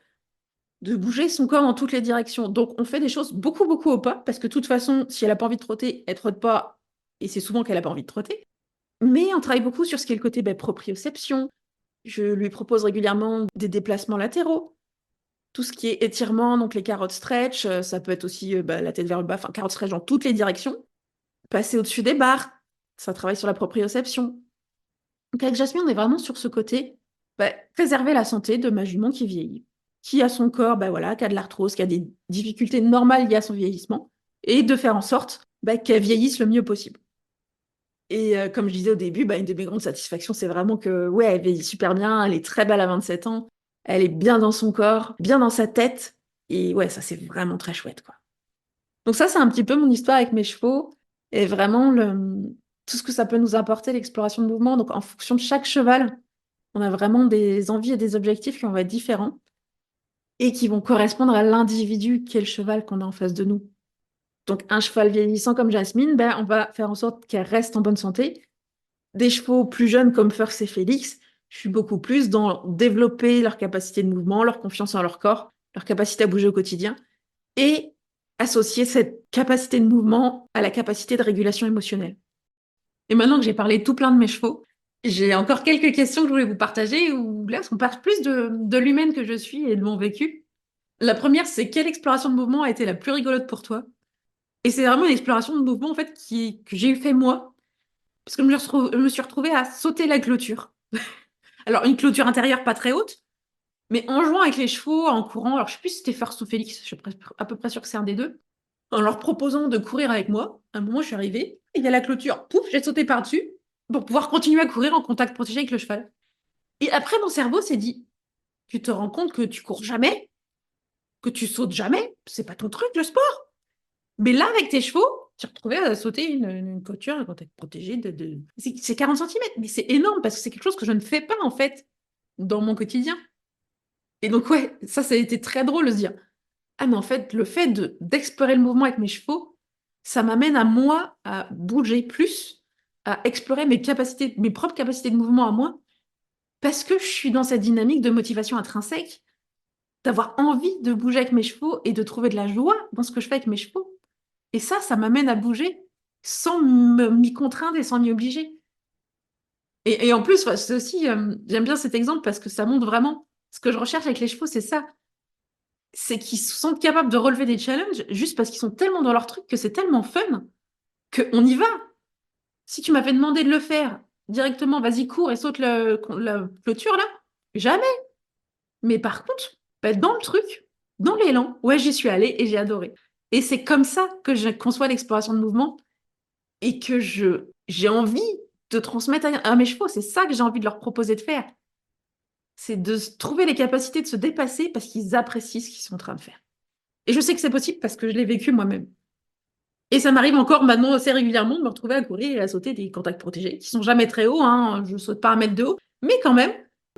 De bouger son corps dans toutes les directions. Donc, on fait des choses beaucoup au pas, parce que de toute façon, si elle n'a pas envie de trotter, elle trotte pas, et c'est souvent qu'elle n'a pas envie de trotter. Mais on travaille beaucoup sur ce qui est le côté proprioception. Je lui propose régulièrement des déplacements latéraux. Tout ce qui est étirement, donc les carottes stretch, ça peut être aussi la tête vers le bas, enfin carottes stretch dans toutes les directions. Passer au-dessus des barres, ça travaille sur la proprioception. Donc avec Jasmine, on est vraiment sur ce côté, préserver la santé de ma jument qui vieillit, qui a son corps, voilà, qui a de l'arthrose, qui a des difficultés normales liées à son vieillissement, et de faire en sorte qu'elle vieillisse le mieux possible. Et comme je disais au début, une de mes grandes satisfactions, c'est vraiment que, ouais, elle vieillit super bien, elle est très belle à 27 ans, elle est bien dans son corps, bien dans sa tête, et ouais, ça c'est vraiment très chouette, quoi. Donc ça, c'est un petit peu mon histoire avec mes chevaux et vraiment tout ce que ça peut nous apporter, l'exploration de mouvement. Donc en fonction de chaque cheval, on a vraiment des envies et des objectifs qui vont être différents. et qui vont correspondre à l'individu qu'est le cheval qu'on a en face de nous. Donc, un cheval vieillissant comme Jasmine, ben, on va faire en sorte qu'elle reste en bonne santé. Des chevaux plus jeunes comme First et Félix, je suis beaucoup plus dans développer leur capacité de mouvement, leur confiance en leur corps, leur capacité à bouger au quotidien et associer cette capacité de mouvement à la capacité de régulation émotionnelle. Et maintenant que j'ai parlé tout plein de mes chevaux, j'ai encore quelques questions que je voulais vous partager où là, on parle plus de l'humaine que je suis et de mon vécu. La première, c'est quelle exploration de mouvement a été la plus rigolote pour toi? Et c'est vraiment une exploration de mouvement en fait que j'ai eu fait moi, parce que je me suis retrouvée à sauter la clôture. Alors une clôture intérieure pas très haute, mais en jouant avec les chevaux, en courant. Alors je sais plus si c'était First ou Félix, je suis à peu près sûre que c'est un des deux. En leur proposant de courir avec moi, à un moment je suis arrivée, et il y a la clôture, pouf, j'ai sauté par-dessus pour pouvoir continuer à courir en contact protégé avec le cheval. Et après mon cerveau s'est dit, tu te rends compte que tu cours jamais, que tu sautes jamais, c'est pas ton truc le sport. Mais là, avec tes chevaux, tu te retrouvais à sauter une clôture quand t'es protégé C'est 40 centimètres, mais c'est énorme parce que c'est quelque chose que je ne fais pas, en fait, dans mon quotidien. Et donc, ouais, ça a été très drôle de se dire, ah, mais en fait, le fait d'explorer le mouvement avec mes chevaux, ça m'amène à moi à bouger plus, à explorer mes capacités, mes propres capacités de mouvement à moi, parce que je suis dans cette dynamique de motivation intrinsèque, d'avoir envie de bouger avec mes chevaux et de trouver de la joie dans ce que je fais avec mes chevaux. Et ça m'amène à bouger sans m'y contraindre et sans m'y obliger. Et en plus, c'est aussi, j'aime bien cet exemple parce que ça montre vraiment ce que je recherche avec les chevaux, c'est ça. C'est qu'ils se sentent capables de relever des challenges juste parce qu'ils sont tellement dans leur truc que c'est tellement fun qu'on y va. Si tu m'avais demandé de le faire directement, vas-y, cours et saute la clôture là, jamais. Mais par contre, bah, dans le truc, dans l'élan, ouais, j'y suis allée et j'ai adoré. Et c'est comme ça que je conçois l'exploration de mouvement et que j'ai envie de transmettre à mes chevaux. C'est ça que j'ai envie de leur proposer de faire. C'est de trouver les capacités de se dépasser parce qu'ils apprécient ce qu'ils sont en train de faire. Et je sais que c'est possible parce que je l'ai vécu moi-même. Et ça m'arrive encore maintenant assez régulièrement de me retrouver à courir et à sauter des contacts protégés qui sont jamais très hauts, hein. Je saute pas 1 mètre de haut, mais quand même,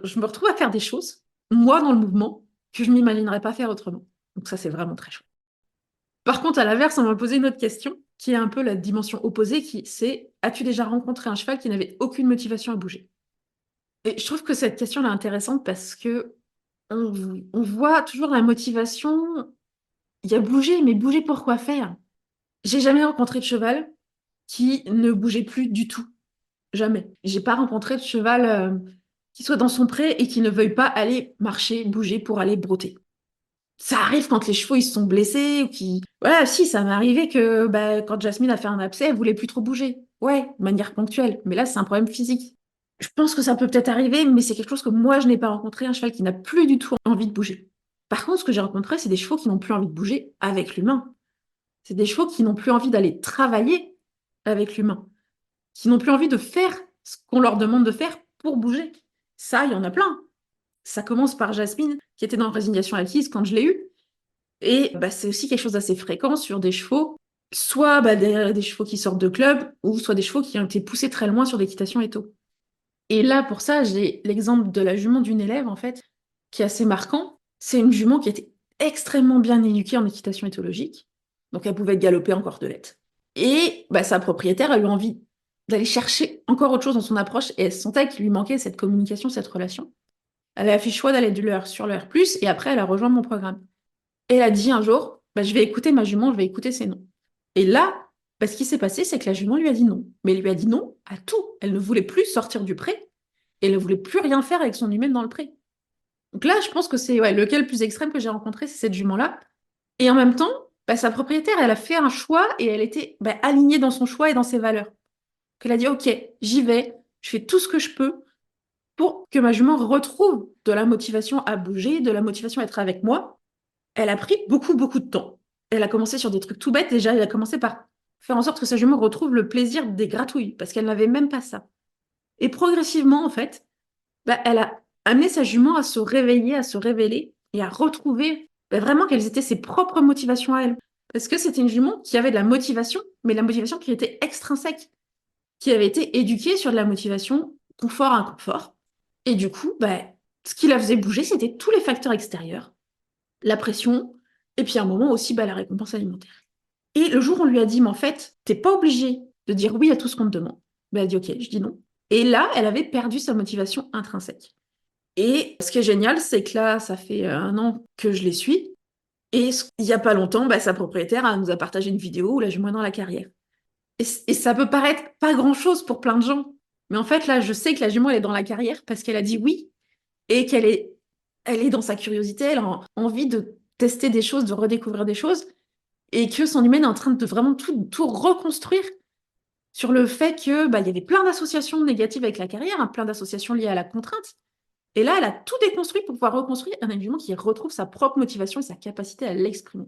je me retrouve à faire des choses, moi dans le mouvement, que je m'imaginerais pas faire autrement. Donc ça, c'est vraiment très chouette. Par contre, à l'inverse, on m'a posé une autre question, qui est un peu la dimension opposée, qui c'est, as-tu déjà rencontré un cheval qui n'avait aucune motivation à bouger? Et je trouve que cette question est intéressante parce que on voit toujours la motivation, il y a bouger, mais bouger pour quoi faire? J'ai jamais rencontré de cheval qui ne bougeait plus du tout. Jamais. J'ai pas rencontré de cheval qui soit dans son pré et qui ne veuille pas aller marcher, bouger pour aller brouter. Ça arrive quand les chevaux ils se sont blessés ou qui. Voilà, si, ça m'est arrivé que bah, quand Jasmine a fait un abcès, elle voulait plus trop bouger. Ouais, de manière ponctuelle. Mais là, c'est un problème physique. Je pense que ça peut peut-être arriver, mais c'est quelque chose que moi, je n'ai pas rencontré, un cheval qui n'a plus du tout envie de bouger. Par contre, ce que j'ai rencontré, c'est des chevaux qui n'ont plus envie de bouger avec l'humain. C'est des chevaux qui n'ont plus envie d'aller travailler avec l'humain, qui n'ont plus envie de faire ce qu'on leur demande de faire pour bouger. Ça, il y en a plein. Ça commence par Jasmine, qui était dans Résignation acquise quand je l'ai eue. Et bah, c'est aussi quelque chose d'assez fréquent sur des chevaux, soit bah, des chevaux qui sortent de club, ou soit des chevaux qui ont été poussés très loin sur l'équitation étau. Et là, pour ça, j'ai l'exemple de la jument d'une élève, en fait, qui est assez marquant. C'est une jument qui était extrêmement bien éduquée en équitation éthologique. Donc, elle pouvait galoper en cordelette. Et bah, sa propriétaire a eu envie d'aller chercher encore autre chose dans son approche et elle sentait qu'il lui manquait cette communication, cette relation. Elle a fait le choix d'aller sur le R+, et après, elle a rejoint mon programme. Et elle a dit un jour, bah, je vais écouter ma jument, je vais écouter ses noms. Et là, bah, ce qui s'est passé, c'est que la jument lui a dit non. Mais elle lui a dit non à tout. Elle ne voulait plus sortir du pré, et elle ne voulait plus rien faire avec son humaine dans le pré. Donc là, je pense que c'est ouais, lequel le plus extrême que j'ai rencontré, c'est cette jument-là. Et en même temps, bah, sa propriétaire, elle a fait un choix et elle était bah, alignée dans son choix et dans ses valeurs. Elle a dit, OK, j'y vais, je fais tout ce que je peux pour que ma jument retrouve de la motivation à bouger, de la motivation à être avec moi. Elle a pris beaucoup, beaucoup de temps. Elle a commencé sur des trucs tout bêtes. Déjà, elle a commencé par faire en sorte que sa jument retrouve le plaisir des gratouilles, parce qu'elle n'avait même pas ça. Et progressivement, en fait, bah, elle a amené sa jument à se réveiller, à se révéler et à retrouver bah, vraiment quelles étaient ses propres motivations à elle. Parce que c'était une jument qui avait de la motivation, mais la motivation qui était extrinsèque, qui avait été éduquée sur de la motivation confort-inconfort. Et du coup, bah, ce qui la faisait bouger, c'était tous les facteurs extérieurs. la pression, et puis à un moment aussi la récompense alimentaire. Et le jour où on lui a dit, mais en fait, t'es pas obligé de dire oui à tout ce qu'on te demande. Elle a dit ok, je dis non. Et là, elle avait perdu sa motivation intrinsèque. Et ce qui est génial, c'est que là, ça fait 1 an que je les suis. Et il n'y a pas longtemps, sa propriétaire nous a partagé une vidéo où la jument est dans la carrière. Et ça peut paraître pas grand-chose pour plein de gens. Mais en fait, là, je sais que la jument, elle est dans la carrière parce qu'elle a dit oui et elle est dans sa curiosité, elle a envie de tester des choses, de redécouvrir des choses et que son humaine est en train de vraiment tout reconstruire sur le fait que il y avait plein d'associations négatives avec la carrière, hein, plein d'associations liées à la contrainte. Et là, elle a tout déconstruit pour pouvoir reconstruire un individu qui retrouve sa propre motivation et sa capacité à l'exprimer.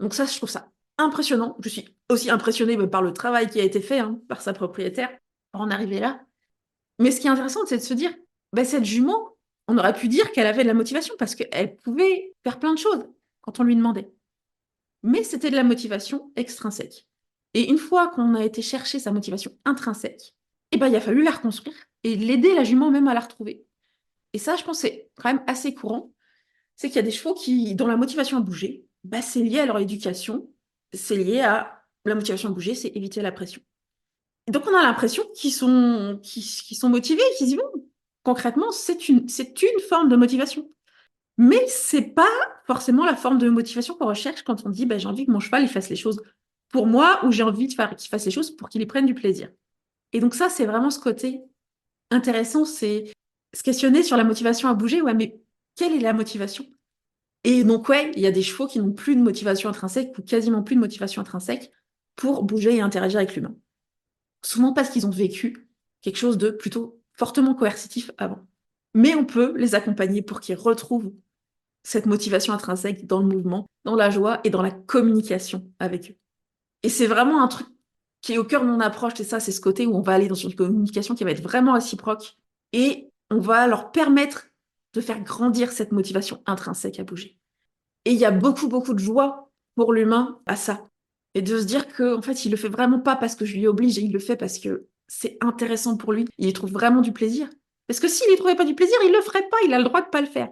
Donc ça, je trouve ça impressionnant. Je suis aussi impressionnée par le travail qui a été fait par sa propriétaire pour en arriver là. Mais ce qui est intéressant, c'est de se dire, cette jument, on aurait pu dire qu'elle avait de la motivation parce qu'elle pouvait faire plein de choses quand on lui demandait. Mais c'était de la motivation extrinsèque. Et une fois qu'on a été chercher sa motivation intrinsèque, il a fallu la reconstruire et l'aider la jument même à la retrouver. Et ça, je pense, c'est quand même assez courant. C'est qu'il y a des chevaux qui, dont la motivation à bouger, c'est lié à leur éducation, c'est lié à la motivation à bouger, c'est éviter la pression. Et donc on a l'impression qu'ils sont motivés, qu'ils y vont. Concrètement, c'est une forme de motivation. Mais c'est pas forcément la forme de motivation qu'on recherche quand on dit j'ai envie que mon cheval il fasse les choses pour moi ou j'ai envie qu'il fasse les choses pour qu'il y prenne du plaisir. Et donc ça, c'est vraiment ce côté intéressant, c'est se questionner sur la motivation à bouger. Ouais, mais quelle est la motivation? Et donc, ouais, il y a des chevaux qui n'ont plus de motivation intrinsèque ou quasiment plus de motivation intrinsèque pour bouger et interagir avec l'humain. Souvent parce qu'ils ont vécu quelque chose de plutôt fortement coercitif avant. Mais on peut les accompagner pour qu'ils retrouvent cette motivation intrinsèque dans le mouvement, dans la joie et dans la communication avec eux. Et c'est vraiment un truc qui est au cœur de mon approche, c'est ça, c'est ce côté où on va aller dans une communication qui va être vraiment réciproque et on va leur permettre de faire grandir cette motivation intrinsèque à bouger. Et il y a beaucoup, beaucoup de joie pour l'humain à ça. Et de se dire que, en fait, il le fait vraiment pas parce que je lui oblige, il le fait parce que c'est intéressant pour lui. Il y trouve vraiment du plaisir. Parce que s'il n'y trouvait pas du plaisir, il le ferait pas, il a le droit de pas le faire.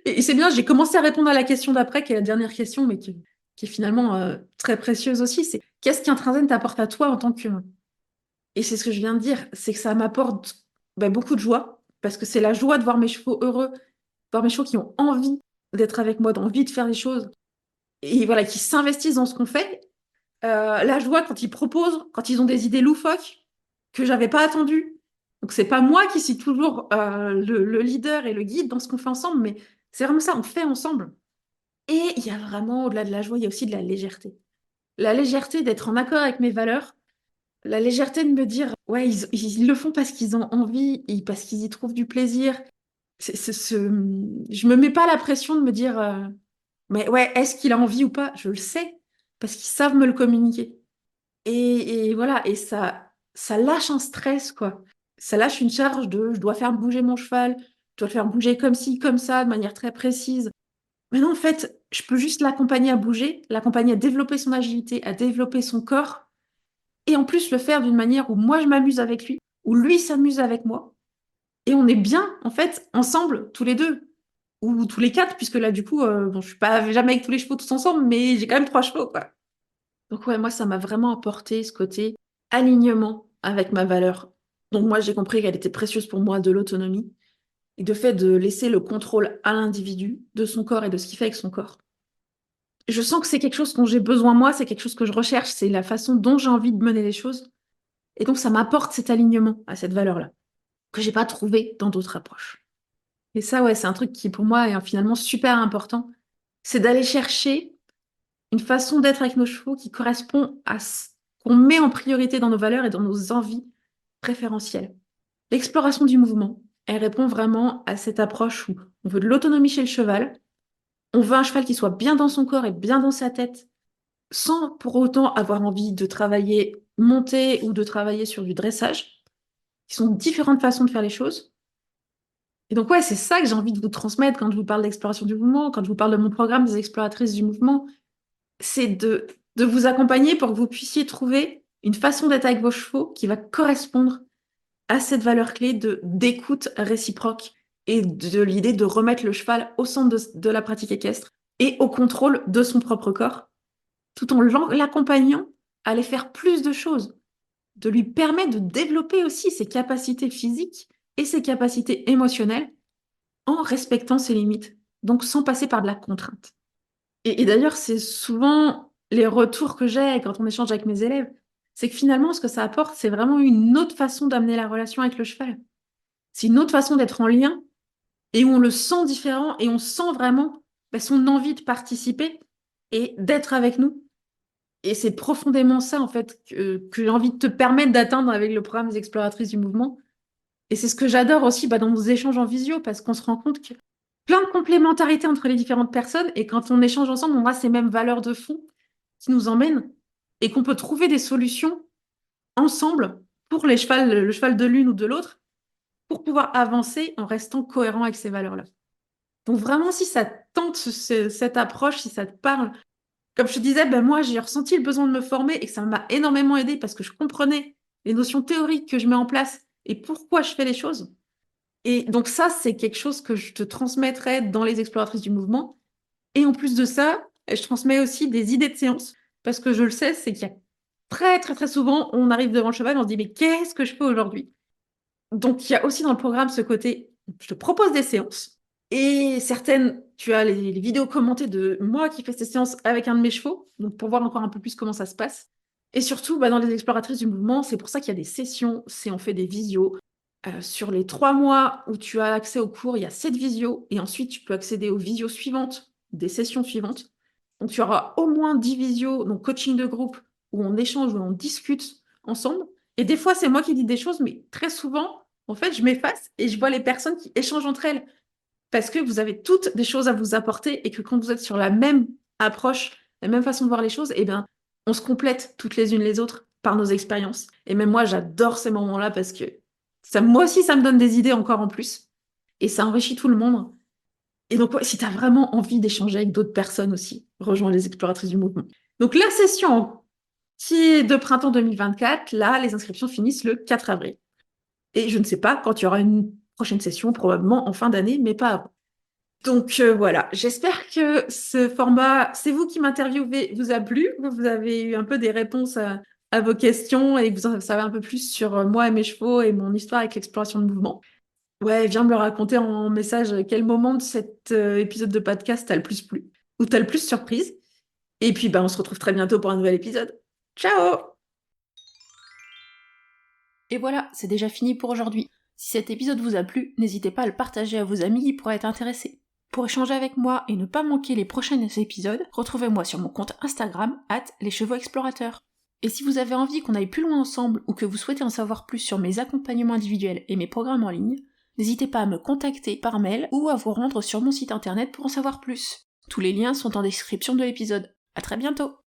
Et c'est bien, j'ai commencé à répondre à la question d'après, qui est la dernière question, mais qui est finalement très précieuse aussi. C'est qu'est-ce qu'Intrinsène t'apporte à toi en tant qu'humain? Et c'est ce que je viens de dire, c'est que ça m'apporte beaucoup de joie, parce que c'est la joie de voir mes chevaux heureux, de voir mes chevaux qui ont envie d'être avec moi, d'envie de faire des choses, et voilà, qui s'investissent dans ce qu'on fait. La joie quand ils proposent, quand ils ont des idées loufoques que j'avais pas attendues. Donc c'est pas moi qui suis toujours le leader et le guide dans ce qu'on fait ensemble, mais c'est vraiment ça, on fait ensemble. Et il y a vraiment, au-delà de la joie, il y a aussi de la légèreté. La légèreté d'être en accord avec mes valeurs, la légèreté de me dire, ouais, ils le font parce qu'ils ont envie, et parce qu'ils y trouvent du plaisir. Je me mets pas la pression de me dire, mais ouais, est-ce qu'il a envie ou pas? Je le sais, parce qu'ils savent me le communiquer. Et voilà, et ça lâche un stress, quoi. Ça lâche une charge de je dois faire bouger mon cheval, je dois le faire bouger comme ci, comme ça, de manière très précise. Mais non, en fait, je peux juste l'accompagner à bouger, l'accompagner à développer son agilité, à développer son corps, et en plus le faire d'une manière où moi je m'amuse avec lui, où lui s'amuse avec moi. Et on est bien, en fait, ensemble, tous les deux. Ou tous les quatre, puisque là, du coup, je suis pas jamais avec tous les chevaux tous ensemble, mais j'ai quand même 3 chevaux, quoi. Donc ouais, moi, ça m'a vraiment apporté ce côté alignement avec ma valeur. Donc moi, j'ai compris qu'elle était précieuse pour moi, de l'autonomie, et de fait de laisser le contrôle à l'individu de son corps et de ce qu'il fait avec son corps. Je sens que c'est quelque chose dont j'ai besoin moi, c'est quelque chose que je recherche, c'est la façon dont j'ai envie de mener les choses. Et donc ça m'apporte cet alignement à cette valeur-là, que j'ai pas trouvé dans d'autres approches. Et ça, ouais, c'est un truc qui pour moi est finalement super important. C'est d'aller chercher une façon d'être avec nos chevaux qui correspond à ce qu'on met en priorité dans nos valeurs et dans nos envies préférentielles. L'exploration du mouvement, elle répond vraiment à cette approche où on veut de l'autonomie chez le cheval, on veut un cheval qui soit bien dans son corps et bien dans sa tête, sans pour autant avoir envie de travailler monter ou de travailler sur du dressage, qui sont différentes façons de faire les choses. Et donc, ouais, c'est ça que j'ai envie de vous transmettre quand je vous parle d'exploration du mouvement, quand je vous parle de mon programme des exploratrices du mouvement, c'est de vous accompagner pour que vous puissiez trouver une façon d'être avec vos chevaux qui va correspondre à cette valeur clé d'écoute réciproque et de l'idée de remettre le cheval au centre de la pratique équestre et au contrôle de son propre corps, tout en l'accompagnant à aller faire plus de choses, de lui permettre de développer aussi ses capacités physiques et ses capacités émotionnelles en respectant ses limites, donc sans passer par de la contrainte. Et d'ailleurs, c'est souvent les retours que j'ai quand on échange avec mes élèves, c'est que finalement, ce que ça apporte, c'est vraiment une autre façon d'amener la relation avec le cheval. C'est une autre façon d'être en lien et où on le sent différent et on sent vraiment son envie de participer et d'être avec nous. Et c'est profondément ça, en fait, que j'ai envie de te permettre d'atteindre avec le programme des exploratrices du mouvement. Et c'est ce que j'adore aussi dans nos échanges en visio, parce qu'on se rend compte que plein de complémentarités entre les différentes personnes, et quand on échange ensemble, on a ces mêmes valeurs de fond qui nous emmènent, et qu'on peut trouver des solutions ensemble pour le cheval de l'une ou de l'autre, pour pouvoir avancer en restant cohérent avec ces valeurs-là. Donc vraiment, si ça te tente cette approche, si ça te parle, comme je te disais, moi j'ai ressenti le besoin de me former et que ça m'a énormément aidé parce que je comprenais les notions théoriques que je mets en place et pourquoi je fais les choses. Et donc ça, c'est quelque chose que je te transmettrai dans les exploratrices du mouvement. Et en plus de ça, je transmets aussi des idées de séance parce que je le sais, c'est qu'il y a très très très souvent, on arrive devant le cheval et on se dit mais qu'est-ce que je fais aujourd'hui? Donc il y a aussi dans le programme ce côté, je te propose des séances et certaines, tu as les vidéos commentées de moi qui fais ces séances avec un de mes chevaux, donc pour voir encore un peu plus comment ça se passe. Et surtout, dans les exploratrices du mouvement, c'est pour ça qu'il y a des sessions, on fait des visios. Sur les 3 mois où tu as accès aux cours, il y a 7 visios, et ensuite tu peux accéder aux visios suivantes, des sessions suivantes. Donc tu auras au moins 10 visios, donc coaching de groupe, où on échange, où on discute ensemble. Et des fois, c'est moi qui dis des choses, mais très souvent, en fait, je m'efface et je vois les personnes qui échangent entre elles. Parce que vous avez toutes des choses à vous apporter et que quand vous êtes sur la même approche, la même façon de voir les choses, eh bien, on se complète toutes les unes les autres par nos expériences. Et même moi, j'adore ces moments-là parce que moi aussi, ça me donne des idées encore en plus. Et ça enrichit tout le monde. Et donc, ouais, si tu as vraiment envie d'échanger avec d'autres personnes aussi, rejoins les exploratrices du mouvement. Donc, la session qui est de printemps 2024, là, les inscriptions finissent le 4 avril. Et je ne sais pas quand il y aura une prochaine session, probablement en fin d'année, mais pas avant. Donc voilà, j'espère que ce format, c'est vous qui m'interviewez, vous a plu, que vous avez eu un peu des réponses à vos questions et que vous en savez un peu plus sur moi et mes chevaux et mon histoire avec l'exploration de mouvement. Ouais, viens me le raconter en message quel moment de cet épisode de podcast t'as le plus plu ou t'as le plus surprise. Et puis on se retrouve très bientôt pour un nouvel épisode. Ciao! Et voilà, c'est déjà fini pour aujourd'hui. Si cet épisode vous a plu, n'hésitez pas à le partager à vos amis qui pourraient être intéressés. Pour échanger avec moi et ne pas manquer les prochains épisodes, retrouvez-moi sur mon compte Instagram @leschevauxexplorateurs. Et si vous avez envie qu'on aille plus loin ensemble ou que vous souhaitez en savoir plus sur mes accompagnements individuels et mes programmes en ligne, n'hésitez pas à me contacter par mail ou à vous rendre sur mon site internet pour en savoir plus. Tous les liens sont en description de l'épisode. À très bientôt!